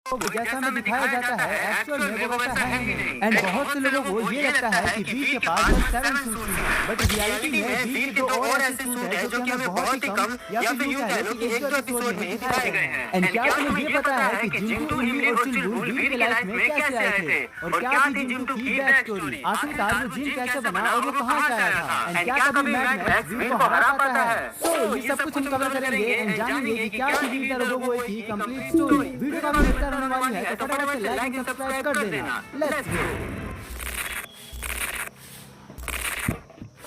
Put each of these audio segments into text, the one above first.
जैसा हमें दिखाया जाता है एक्चुअल में वो वैसा है ही नहीं। एंड बहुत से लोगों को ये लगता है कि बीच के पास बस 7 सूट्स हैं, बट रियलिटी में बीच के 2 और ऐसे सूट हैं जो कि हमें बहुत ही कम या फिर यूं कह लो कि 1-2 एपिसोड में ही दिखाए गए हैं। एंड क्या तुम्हें ये पता है कि जिंटू, इमली और चुलबुल वीर के लाइफ में कैसे आए थे और क्या थी जिंटू की बैक स्टोरी? आखिरकार वो जिन कैसे बना और वो कहां से आया था? एंड क्या कभी मैड मैक्स वीर को हरा पाता है? तो ये सब कुछ हम कवर करेंगे एंड जानेंगे कि क्या थी वीर द रोबोबॉय की कंप्लीट स्टोरी। वीडियो काफी मजेदार होने वाली है, तो फटाफट से लाइक एंड सब्सक्राइब कर देना। Let's go.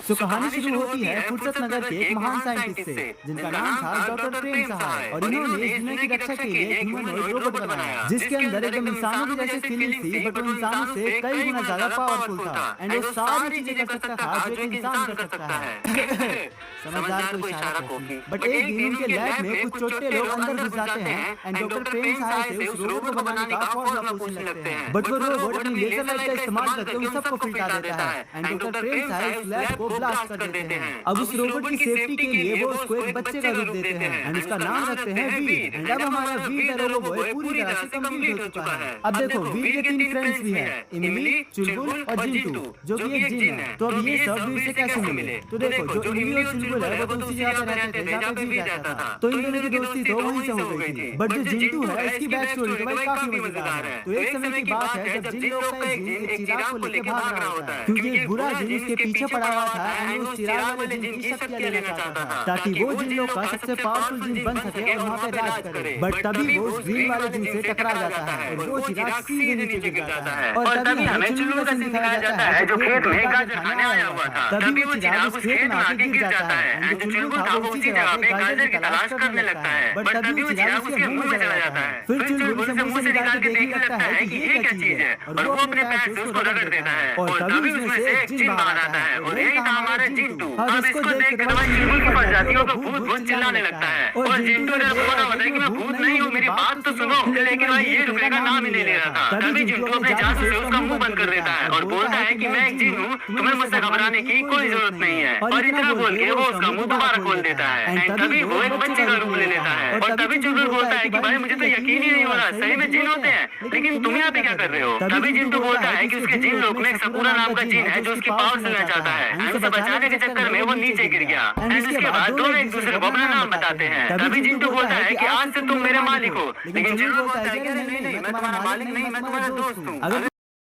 तो कहानी शुरू होती है फुर्सत नगर के एक महान साइंटिस्ट से जिनका नाम था डॉक्टर प्रेम सहाय, और इन्होंने इस दुनिया की रक्षा के लिए एक ह्यूमनॉइड रोबोट बनाया जिसके अंदर एकदम इंसानों की जैसे फीलिंग्स थी, बट वो इंसानों से कई गुना ज्यादा पावरफुल था एंड वो सारी चीजें कर सकता था जो एक इंसान कर सकता है। समझदार को इशारा कॉफी। बट एक दिन उनके लैब में कुछ छोटे लोग अंदर घुस जाते हैं एंड डॉक्टर प्रेम सहाय से उस रोबोट को बनाने का फॉर्मूला पूछने लगते हैं, बट वो रोबोट अपनी लेजर लाइट का इस्तेमाल करके उन सबको फिल्टा देता है एंड डॉक्टर प्रेम सहाय उस लैब को ब्लास्ट कर देते हैं। अब उस रोबोट की सेफ्टी के लिए वो उसको एक बच्चे का रूप देते हैं एंड उसका नाम रखते हैं वीर। एंड अब हमारा वीर द रोबोट पूरी तरह से कंप्लीट हो चुका है। अब देखो वीर के 3 फ्रेंड्स भी हैं, इमली, चुलबुल और जिंटू, जो कि एक जिन है। तो अब ये सब वीर से कैसे मिले? तो देखो जो इमली और चुलबुल है वो तो उसी जगह पे रहते थे जहाँ पे वीर रहता था, तो इन दोनों की दोस्ती तो वहीं से हो गई थी। बट जो जिंटू है इसकी बैक स्टोरी तो भाई काफी मजेदार है। तो एक समय की बात है जब जिन लोग का एक जिन एक चिराग को लेकर भाग रहा होता है क्योंकि एक बुरा जिन उसके पीछे पड़ा हुआ था एंड उस चिराग वाले जिन की शक्तियां लेना चाहता था ताकि वो जिन लोग का सबसे पावरफुल जिन बन सके और वहाँ पे राज करे। बट तभी वो उस ग्रीन वाले जिन से टकरा जाता है और वो चिराग सीधे नीचे गिर जाता है और तभी हमें चुलबुल का सीन दिखाया जाता है जो खेत में गाजर खाने आया हुआ था। तभी वो चिराग उस खेत में आके गिर जाता है एंड जो चुलबुल था वो उसी जगह पे गाजर की तलाश करने लगता है, बट तभी वो चिराग उसके मुंह में चला जाता है। फिर चुलबुल उसे मुंह से निकाल के देखने लगता है कि ये क्या चीज है और वो अपने पैर से उसको रगड़ देता है और तभी उसमें से एक जिन बाहर आता है और यही था हमारा जिंटू। अब इसको देख के तब चुलबुल की प्रजातियों को भूत भूत चिल्लाने लगता है और जिंटू ने उसको बोला कि मैं भूत नहीं हूँ, मेरी बात तो सुनो। लेकिन भाई ये रुकने का नाम ही नहीं ले रहा था। तभी जिंटू अपने जादू से उसका मुंह बंद कर देता है और बोलता है कि मैं एक जिन हूँ, तुम्हें मुझसे घबराने की कोई जरूरत नहीं है। और इतना बोल के वो उसका मुंह दोबारा खोल देता है एंड तभी वो एक बच्चे का रूप ले लेता है और तभी चुलबुल बोलता है कि भाई मुझे तो यकीन ही नहीं हो रहा, सही में जिन होते हैं, लेकिन तुम यहाँ पे क्या कर रहे हो? तभी जिंटू बोलता है कि उसके जिन लोग में एक सकूरा नाम का जिन है जो उसकी पावर सुनना चाहता है एंड उसे बचाने के चक्कर में वो नीचे गिर गया एंड इसके बाद दोनों एक दूसरे को अपना नाम बताते हैं। तभी जिंटू बोलता है कि आज से तुम मेरे मालिक हो, लेकिन चुलबुल बोलता है कि नहीं नहीं मैं तुम्हारा मालिक नहीं, मैं तुम्हारा दोस्त हूँ।